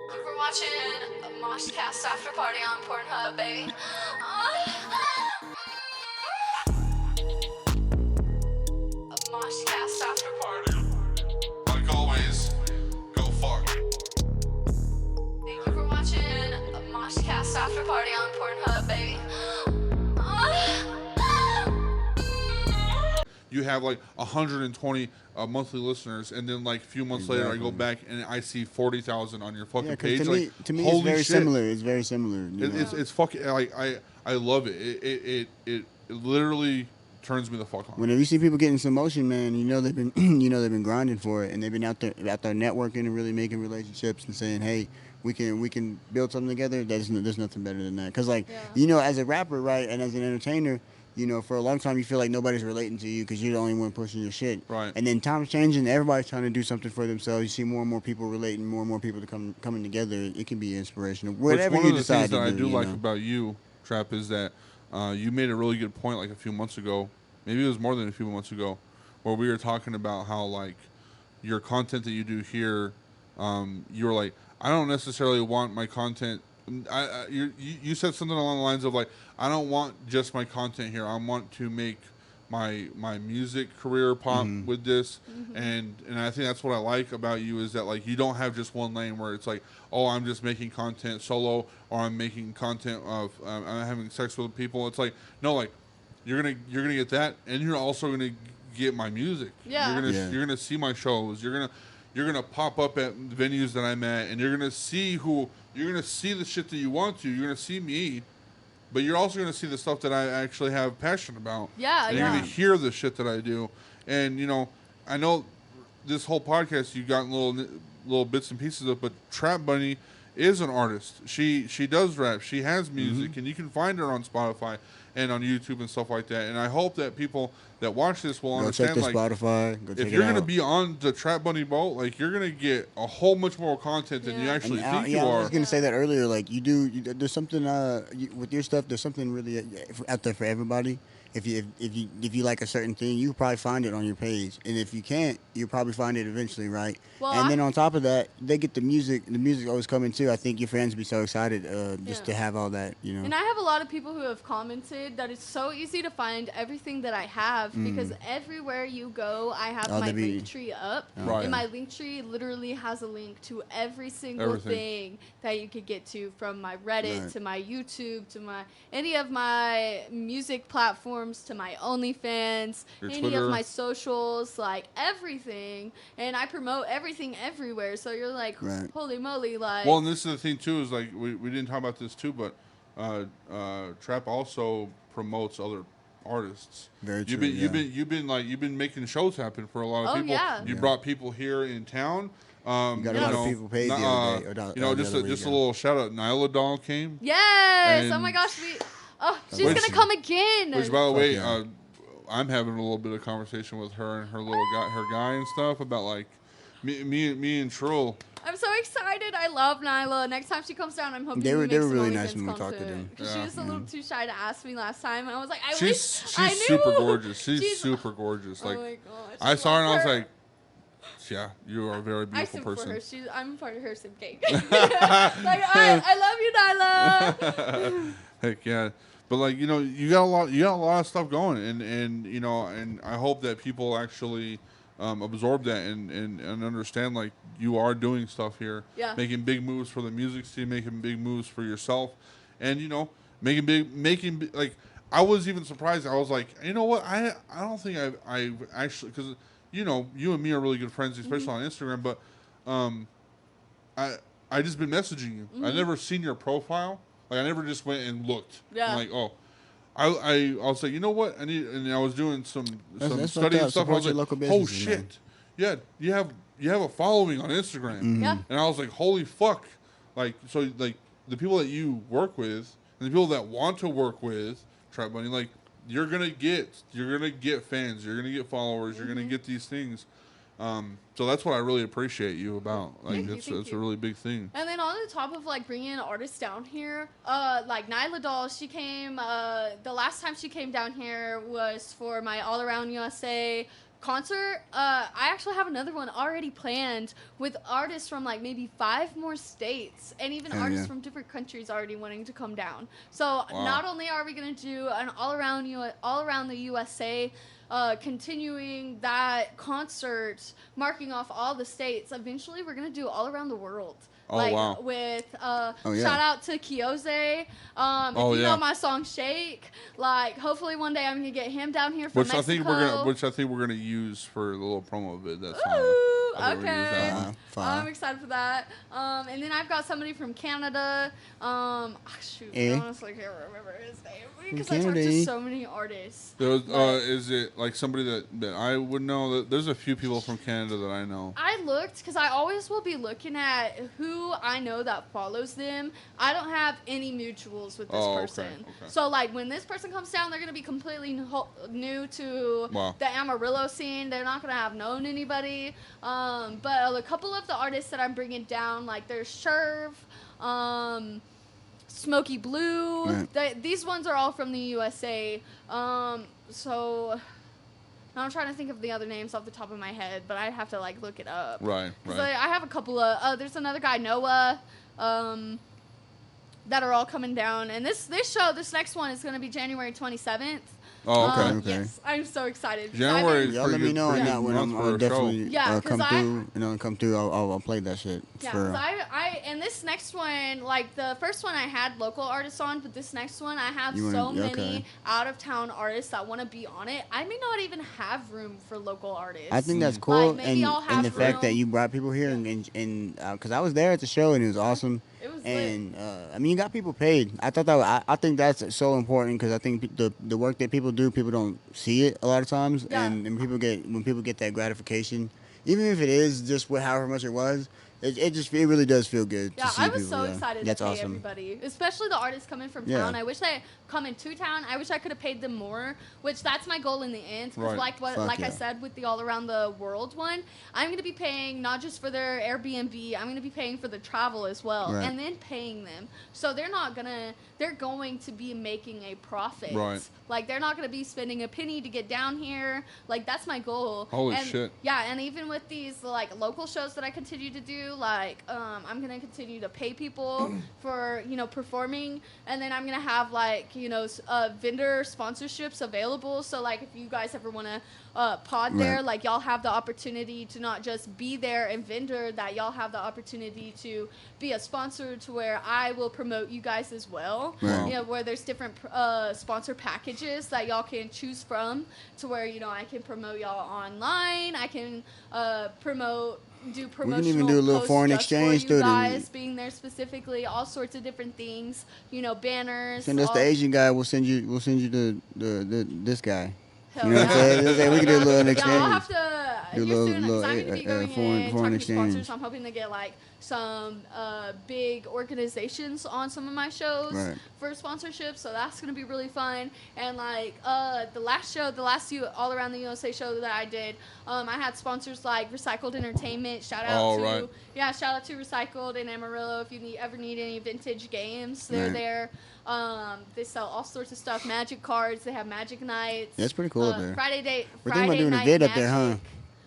We're watching a MOSHCAST after party on Pornhub, baby. A MOSHCAST after party. Like always, go fuck. Thank you for watching a MOSHCAST after party on Pornhub, baby. You have like 120 monthly listeners, and then like a few months later, I go back and I see 40,000 on your fucking Yeah, because page. to like, me, it's holy very shit. similar. It's very similar. It's fucking like I love it. It literally turns me the fuck on. Whenever you see people getting some motion, man, you know they've been they've been grinding for it, and they've been out there networking and really making relationships and saying, hey, we can build something together. There's nothing better than that. Because as a rapper, right, and as an entertainer, for a long time you feel like nobody's relating to you because you're the only one pushing your shit. Right. And then times changing, everybody's trying to do something for themselves. You see more and more people relating, more and more people coming together. It can be inspirational. Whatever one you of the decide things that to I do, do like about you, Trap, is that you made a really good point like a few months ago. Maybe it was more than a few months ago, where we were talking about how like your content that you do here, you were like, I don't necessarily want my content. You said something along the lines of like, I don't want just my content here. I want to make my music career pop with this, and I think that's what I like about you is that like you don't have just one lane where it's like, oh, I'm just making content solo, or I'm making content of I'm having sex with people. It's like, no, like you're gonna get that, and you're also gonna get my music. Yeah. You're gonna see my shows. You're gonna pop up at venues that I'm at, and you're gonna see the shit that you want to. You're gonna see me, but you're also gonna see the stuff that I actually have passion about. Yeah, and you're gonna hear the shit that I do. And I know this whole podcast you've gotten little bits and pieces of, but Trap.Xbunnie is an artist. She does rap. She has music, and you can find her on Spotify and on YouTube and stuff like that. And I hope that people that watch this will understand. Check the Spotify. Go check if you're it out. gonna be on the Trap.Xbunnie boat, like you're gonna get a whole much more content than you actually think you I are. was gonna say that earlier. Like there's something with your stuff. There's something really out there for everybody. If you like a certain thing, you probably find it on your page, and if you can't, you'll probably find it eventually, right? Well, and then on top of that, they get the music. The music always coming too. I think your fans be so excited just to have all that, And I have a lot of people who have commented that it's so easy to find everything that I have because everywhere you go, I have my link tree up. Right. And my link tree literally has a link to every single thing that you could get to, from my Reddit to my YouTube to any of my music platforms to my OnlyFans, any Twitter. of my socials, like everything. And I promote everything everywhere. So you're like, holy moly, like. Well, and this is the thing too is like we didn't talk about this too, but Trap also promotes other artists. Very true. You've been making shows happen for a lot of people. Yeah. You brought people here in town. You got a lot of people paid the other day. Just a little shout out. Nyla Doll came. Yes! Oh my gosh, she's gonna come again. Which, by the way, I'm having a little bit of conversation with her and her guy and stuff about like me and Trill. I'm so excited. I love Nyla. Next time she comes down, I'm hoping they were some really OnlyFans nice when we content. talked to them. She was a little too shy to ask me last time, and I was like, I She's knew. super gorgeous. She's super gorgeous. Like, oh my gosh, I saw her and I was her. like, yeah, you are a very beautiful person. For her. I'm part of her sim gang. Like, I love you, Nyla. Heck yeah. But like, you got a lot of stuff going, and and I hope that people actually absorb that and understand like you are doing stuff here, making big moves for the music scene, making big moves for yourself, and making like I was even surprised. I was like, you know what, I don't think I've actually, because you and me are really good friends, especially on Instagram, but I just been messaging you. I never seen your profile. Like, I never just went and looked. Yeah. I'm like, oh. I was like, you know what? And I was doing some study and stuff. I was like, oh, shit. Man. Yeah, you have a following on Instagram. Mm-hmm. Yeah. And I was like, holy fuck. Like, so, like, the people that you work with and the people that want to work with Trap.Xbunnie, like, you're going to get fans. You're going to get followers. You're going to get these things. So that's what I really appreciate you about. Like, it's a really big thing. And then on the top of like bringing artists down here, like Nyla Doll, she came. The last time she came down here was for my All Around USA concert, I actually have another one already planned with artists from like maybe 5 more states and even artists from different countries already wanting to come down. So not only are we going to do an all around the USA, continuing that concert, marking off all the states, eventually we're going to do all around the world. With shout out to Kyoze. If you know my song Shake, like hopefully one day I'm gonna get him down here from Mexico. Which I think we're gonna use for the little promo vid. That's okay. I'm excited for that. And then I've got somebody from Canada. Shoot, I honestly can't remember his name because I talked to so many artists. Is it like somebody that I would know? There's a few people from Canada that I know. I looked because I always will be looking at who I know that follows them. I don't have any mutuals with this person. Okay. So like when this person comes down, they're gonna be completely new to the Amarillo scene. They're not gonna have known anybody. But a couple of the artists that I'm bringing down, like there's Sherv, Smoky Blue. These ones are all from the USA. So now I'm trying to think of the other names off the top of my head, but I have to like look it up. Right. I have a couple of. There's another guy, Noah, that are all coming down, and this next one is going to be January 27th. Oh, okay. Yes, I'm so excited. January. Y'all let me know on that one. I'm definitely come through. I'll play that shit. Yeah, because and this next one, like the first one I had local artists on, but this next one I have many out of town artists that want to be on it. I may not even have room for local artists. I think that's cool, like, and the fact that you brought people here and because I was there at the show and it was awesome. It was and I mean, you got people paid. I thought I think that's so important because I think the work that people do, people don't see it a lot of times, and when people get that gratification, even if it is just however much it was. It really does feel good. Yeah, to see I was people, so excited to pay everybody, especially the artists coming from town. I wish they come into town. I wish I could have paid them more, which that's my goal in the end. Because I said with the all around the world one, I'm going to be paying not just for their Airbnb. I'm going to be paying for the travel as well, and then paying them. So they're going to be making a profit. Right. Like they're not going to be spending a penny to get down here. Like that's my goal. Holy shit. Yeah, and even with these like local shows that I continue to do. Like I'm gonna continue to pay people for performing, and then I'm gonna have like vendor sponsorships available. So like if you guys ever want to pod there, like y'all have the opportunity to not just be there and vendor, that y'all have the opportunity to be a sponsor to where I will promote you guys as well. Where there's different sponsor packages that y'all can choose from, to where I can promote y'all online. I can do promotional we can even do a little foreign exchange for you guys being there specifically, all sorts of different things, banners. Send us the Asian guy. We'll send you this guy. You know what I'm saying? We can do a little exchange. I'll have to here soon because I'm going to be going in foreign talking exchange. to sponsors. I'm hoping to get like some big organizations on some of my shows for sponsorship, so that's going to be really fun. And like the last all around the USA show that I did, I had sponsors like Recycled Entertainment. Shout out to Recycled in Amarillo. If you ever need any vintage games, they're there. They sell all sorts of stuff, magic cards. They have magic nights. That's pretty cool up there. We're thinking about doing a vid up there, huh?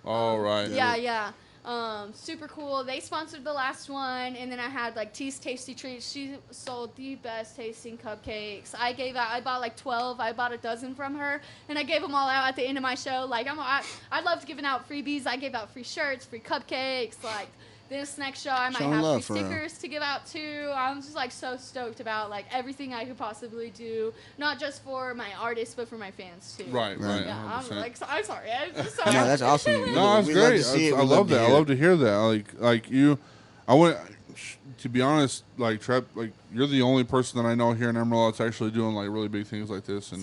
All right. Yeah. Super cool. They sponsored the last one, and then I had like T's Tasty Treats. She sold the best tasting cupcakes. I bought like 12. I bought a dozen from her, and I gave them all out at the end of my show. Like I loved giving out freebies. I gave out free shirts, free cupcakes. Like this next show, I might have free stickers to give out too. I'm just like so stoked about like everything I could possibly do, not just for my artists but for my fans too. Right. Yeah, I'm sorry. No, that's awesome. No, that's great. I love that. I love to hear that. Like you, I want to be honest. Like Trap, like you're the only person that I know here in Amarillo that's actually doing like really big things like this and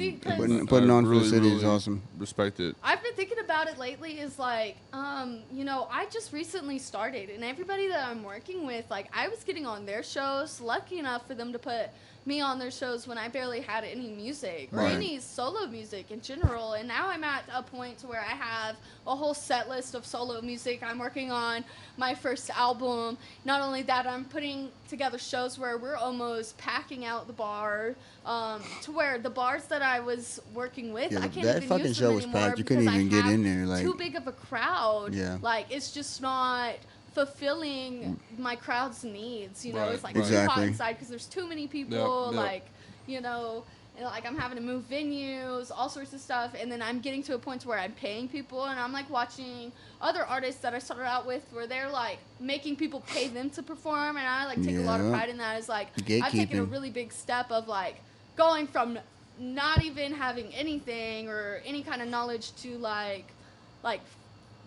putting on for the city is awesome. Respect it. I've been thinking about it lately. Is like, I just recently started, and everybody that I'm working with, like, I was getting on their shows. Lucky enough for them to put me on their shows when I barely had any music or any solo music in general. And now I'm at a point to where I have a whole set list of solo music. I'm working on my first album. Not only that, I'm putting together shows where we're almost packing out the bar, to where the bars that I was working with, I can't even use them anymore. You couldn't even get in there. Like too big of a crowd. Yeah. Like it's just not fulfilling my crowd's needs. You know, Right, it's like right. too hot Exactly. inside because there's too many people. Yep. Like, you know. And like I'm having to move venues, all sorts of stuff, and then I'm getting to a point where I'm paying people, and I'm like watching other artists that I started out with where they're like making people pay them to perform, and I like take a lot of pride in that. It's like I've taken a really big step of like going from not even having anything or any kind of knowledge to like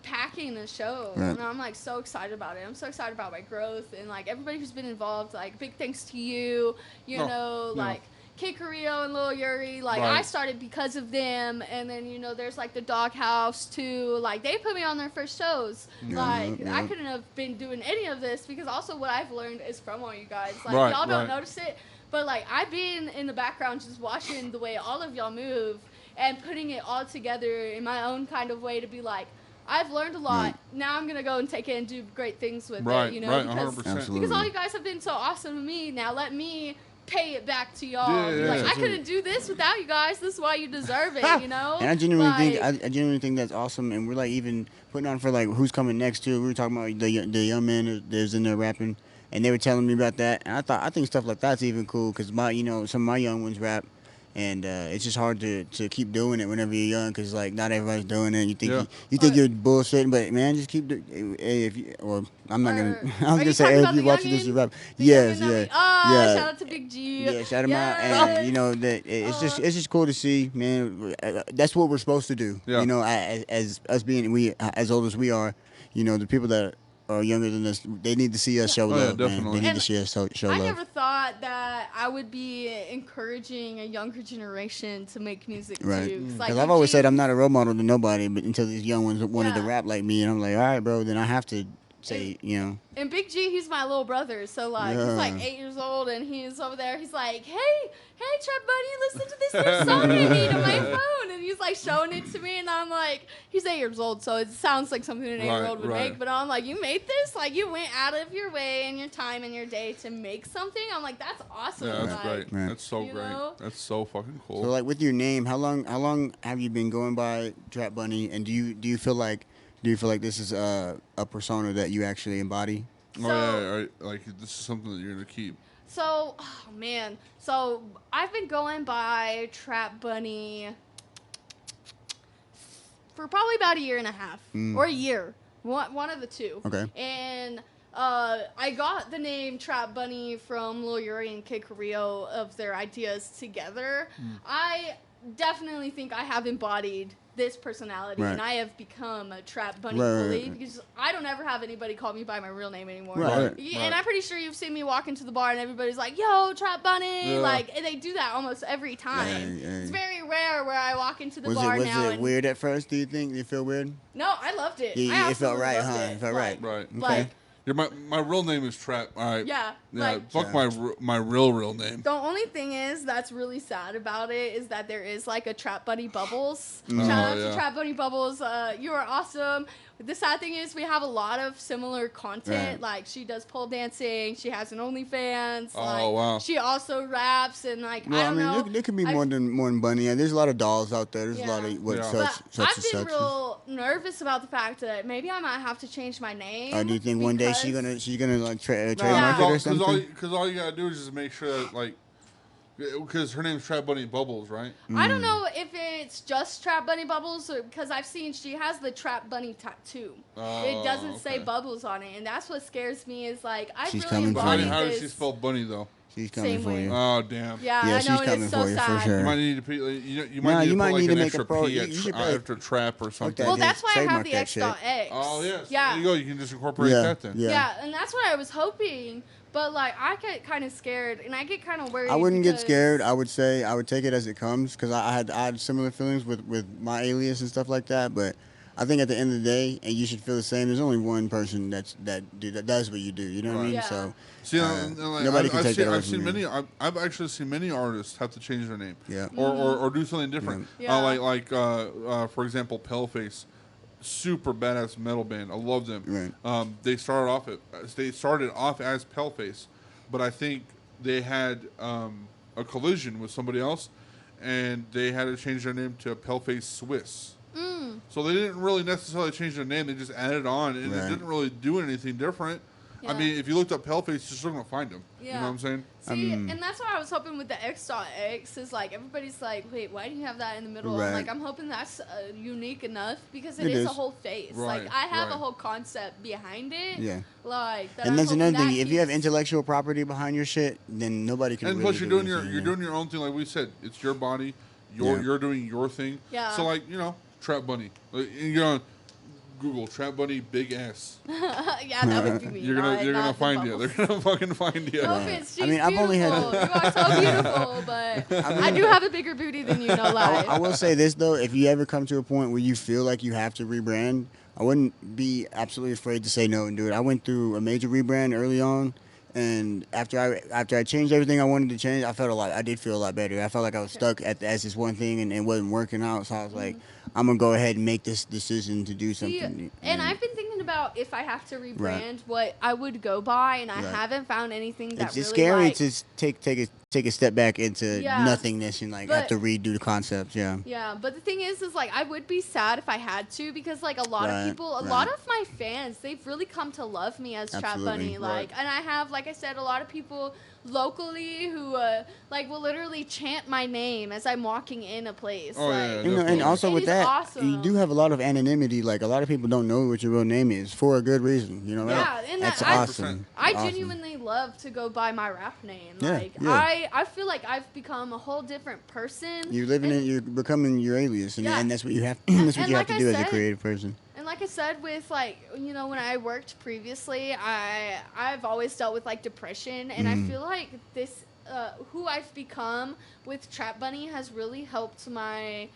packing the show, and I'm like so excited about it. I'm so excited about my growth, and like everybody who's been involved, like big thanks to you, you know, like Kid Carrillo and Lil Yuri, like I started because of them, and then you know there's like the Doghouse too, like they put me on their first shows. I couldn't have been doing any of this because also what I've learned is from all you guys. Like y'all don't notice it, but like I've been in the background just watching the way all of y'all move and putting it all together in my own kind of way to be like, I've learned a lot. Now I'm gonna go and take it and do great things with it. You know, because all you guys have been so awesome to me. Now let me pay it back to y'all. I couldn't do this without you guys. This is why you deserve it, you know? And I genuinely think that's awesome, and we're like even putting on for like who's coming next too. We were talking about the young man that's in there rapping, and they were telling me about that, and I think stuff like that's even cool because some of my young ones rap. And it's just hard to keep doing it whenever you're young because like not everybody's doing it. You think you think you're bullshitting, but man, just keep doing. Hey, if you, well, I'm not gonna. I was gonna say hey, if you're watching this, you rap. Yes. Shout out to Big G. Yeah, shout him out, and you know that it's just cool to see, man. That's what we're supposed to do. You know, as us being as old as we are, you know, the people that are younger than us, they need to see us show love, man. They need to see us show love. I never thought that I would be encouraging a younger generation to make music too. Because I've always said I'm not a role model to nobody, but until these young ones wanted to rap like me, and I'm like, all right, bro, then I have to say, you know. And Big G, he's my little brother, so like he's like 8 years old, and he's over there. He's like, hey, Trapx.Xbunnie, listen to this new song I made on my phone, and he's like showing it to me, and I'm like, he's 8 years old, so it sounds like something an 8-year-old would make, but I'm like, you made this? Like you went out of your way and your time and your day to make something? I'm like, that's awesome. Yeah, that's great. That's so great. Know? That's so fucking cool. So like with your name, how long have you been going by Trapx.Xbunnie, and do you feel like this is a persona that you actually embody? Like this is something that you're gonna keep. So, So I've been going by Trapx.Xbunnie for probably about a year and a half or a year, one of the two. Okay. And I got the name Trapx.Xbunnie from Lil Yuri and Kid Carrillo of their ideas together. I definitely think I have embodied this personality, and I have become a Trapx.Xbunnie fully because I don't ever have anybody call me by my real name anymore. And I'm pretty sure you've seen me walk into the bar and everybody's like, yo, Trapx.Xbunnie. Like, and they do that almost every time. It's very rare where I walk into the bar now. Was it weird at first, do you think? Did you feel weird? No, I loved it. Yeah, it felt right, huh? It felt right. Right. Okay. My real name is Trap. All right. Yeah. Fuck my real name. The only thing is that's really sad about it is that there is like a Trapx.Xbunnie Bubbles. Shout out to Trapx.Xbunnie Bubbles. You are awesome. The sad thing is we have a lot of similar content. Like she does pole dancing. She has an OnlyFans. Wow. She also raps and like well, I don't know. There could be more than Bunny. Yeah, there's a lot of dolls out there. There's a lot of such. I've been real nervous about the fact that maybe I might have to change my name. Do you think one day she's gonna like trademark it or something? Because all you gotta do is just make sure that like. Because her name's Trapx.Xbunnie Bubbles, right? I don't know if it's just Trapx.Xbunnie Bubbles, because I've seen she has the Trapx.Xbunnie tattoo. It doesn't say Bubbles on it, and that's what scares me. Is like I really embodied this. How does she spell bunny though? She's coming for you. Oh damn! Yeah, I know, she's coming for you for sure. You might need to put an extra P after trap or something. Well, that's why I have the X.X. Oh yes. Yeah. There you go. You can just incorporate that then. Yeah, and that's what I was hoping. But like I get kind of scared and I get kind of worried. I wouldn't get scared. I would say I would take it as it comes because I had similar feelings with my alias and stuff like that. But I think at the end of the day, and you should feel the same. There's only one person that does what you do. You know what I mean? Yeah. So see, nobody can take that away from me. I've actually seen many artists have to change their name. Yeah. Or do something different. Yeah. For example, Paleface. Super badass metal band. I love them. Right. They started off as Paleface, but I think they had a collision with somebody else, and they had to change their name to Paleface Swiss. So they didn't really necessarily change their name. They just added on, and it didn't really do anything different. Yeah. I mean, if you looked up Paleface, you're still going to find him. Yeah. You know what I'm saying? See, and that's why I was hoping with the X.X is like, everybody's like, wait, why do you have that in the middle? Right. I'm like, I'm hoping that's unique enough because it is a whole face. Right. Like, I have a whole concept behind it. Yeah. Like, that and that's another thing. If you have intellectual property behind your shit, then nobody can. And really plus, you're doing your own thing. Like we said, it's your body. You're doing your thing. Yeah. So like, Trap.Xbunnie. You know, Google Trap.Xbunnie big S. Yeah, that would be me. You're gonna find you. They're gonna fucking find you. No offense, she's beautiful. I've only had. You are so beautiful, but I do have a bigger booty than you. No lie. I will say this though: if you ever come to a point where you feel like you have to rebrand, I wouldn't be absolutely afraid to say no and do it. I went through a major rebrand early on. And after I changed everything I wanted to change, I did feel a lot better. I felt like I was stuck as this one thing and it wasn't working out. So I was like, I'm going to go ahead and make this decision to do something. And I've been thinking about if I have to rebrand what I would go by, and I haven't found anything that it's scary to take a step back into nothingness and have to redo the concepts. Yeah, but the thing is like I would be sad if I had to, because like a lot of people, a lot of my fans, they've really come to love me as Trap.Xbunnie. And I have, like I said, a lot of people locally who will literally chant my name as I'm walking in a place. And also with that, you do have a lot of anonymity. Like a lot of people don't know what your real name is for a good reason. And that's awesome. I genuinely love to go by my rap name. I feel like I've become a whole different person. You're becoming your alias, and that's what you have. That's what you have to do as a creative person. And like I said, with when I worked previously, I've always dealt with depression, and I feel like this who I've become with Trap.Xbunnie has really helped my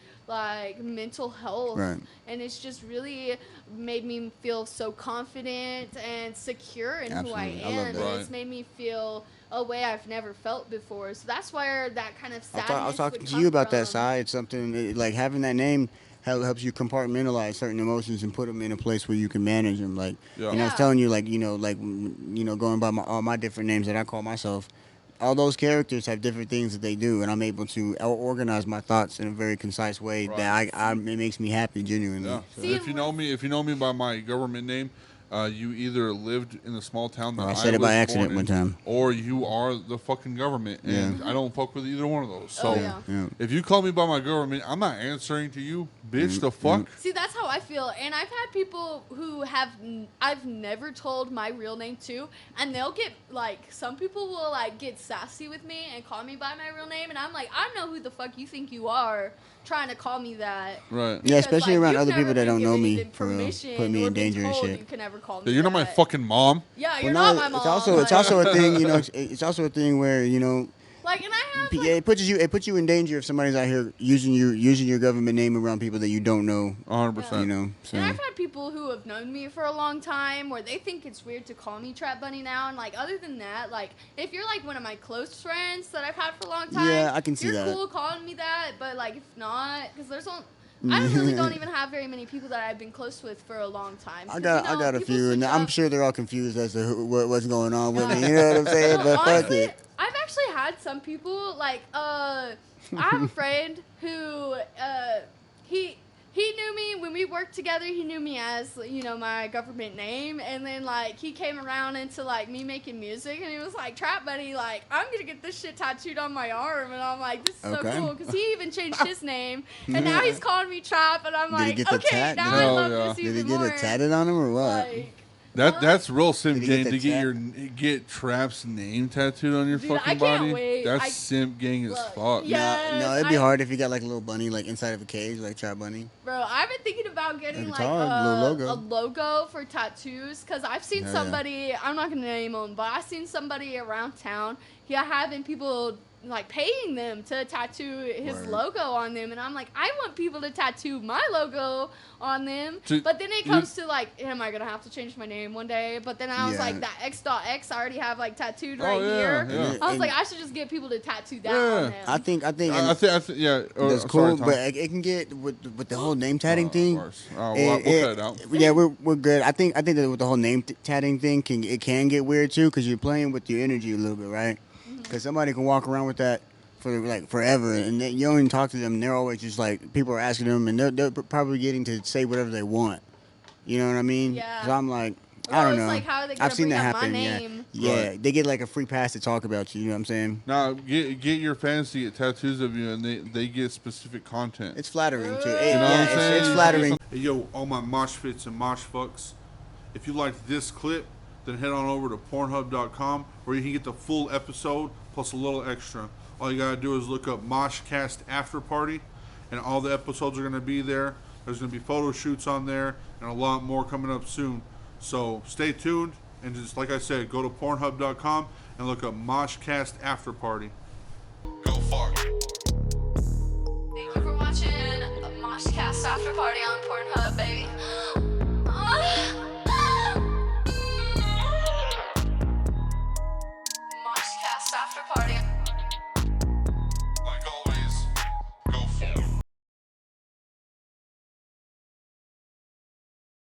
mental health, and it's just really made me feel so confident and secure in who I am, and it's made me feel a way I've never felt before. So that's where that kind of sadness I was talking to you about that side. Something like having that name helps you compartmentalize certain emotions and put them in a place where you can manage them. I was telling you, going by all my different names that I call myself, all those characters have different things that they do, and I'm able to organize my thoughts in a very concise way that it makes me happy genuinely. Yeah. So if you know me by my government name, you either lived in the small town that I said it by accident one time, or you are the fucking government, and I don't fuck with either one of those. So if you call me by my government, I'm not answering to you, bitch. The fuck. See, that's how I feel, and I've had people who I've never told my real name to, and they'll get some people will get sassy with me and call me by my real name, and I'm like, I know who the fuck you think you are, trying to call me that. Right. Yeah, especially around other people that don't know me, for real, put me in danger and shit. You can never call me you're not my fucking mom. Yeah, you're not my mom. It's also a thing, it's also a thing where, and I have it puts you in danger if somebody's out here using your government name around people that you don't know. 100%. So. And I've had people who have known me for a long time where they think it's weird to call me Trap.Xbunnie now, and other than that, if you're one of my close friends that I've had for a long time, I can see you're that. cool calling me that, but if not, because I really don't even have very many people that I've been close with for a long time. I got a few, and I'm sure they're all confused as to what's going on with me. You know what I'm saying? But honestly, fuck it. I've actually had some people I have a friend who he knew me when we worked together. He knew me as my government name, and then he came around into me making music, and he was like, Trap.Xbunnie, I'm gonna get this shit tattooed on my arm, and I'm like, this is so cool, because he even changed his name, and now he's calling me Trap, and I'm like, okay, now I love this even more. Did he get it tatted on him or what? That's real simp gang to get Trap's name tattooed on your fucking body. Wait. That's simp gang as fuck. Yes, no, it'd be hard if you got a little bunny inside of a cage like Trap.Xbunnie. Bro, I've been thinking about getting a logo for tattoos, because I've seen somebody. I'm not gonna name them, but I've seen somebody around town having people paying them to tattoo his logo on them, and I'm like, I want people to tattoo my logo on them. But then it comes to am I gonna have to change my name one day? But then I was like, that X.X I already have tattooed here. Yeah. I was like, I should just get people to tattoo that on them. I think yeah, that's cool, but it can get with the whole name tatting thing. We'll cut it out. Yeah, we're good. I think that with the whole name tatting thing can get weird too, because you're playing with your energy a little bit, right? Because somebody can walk around with that for like forever, and you don't even talk to them. And they're always just like people are asking them, and they're probably getting to say whatever they want. You know what I mean? Yeah. So I'm like, I don't know. Like, how are they I've seen that happen. my name? Yeah. Right. They get like a free pass to talk about you. You know what I'm saying? Now, get your fans to get tattoos of you, and they get specific content. It's flattering too. You know what I'm saying? It's flattering. Hey, yo, all my mosh fits and mosh fucks. If you liked this clip, then head on over to Pornhub.com, where you can get the full episode plus a little extra. All you gotta do is look up MOSHCAST After Party, and all the episodes are gonna be there. There's gonna be photo shoots on there, and a lot more coming up soon. So stay tuned, and just like I said, go to Pornhub.com and look up MOSHCAST After Party. Go far. Thank you for watching MOSHCAST After Party on Pornhub, baby.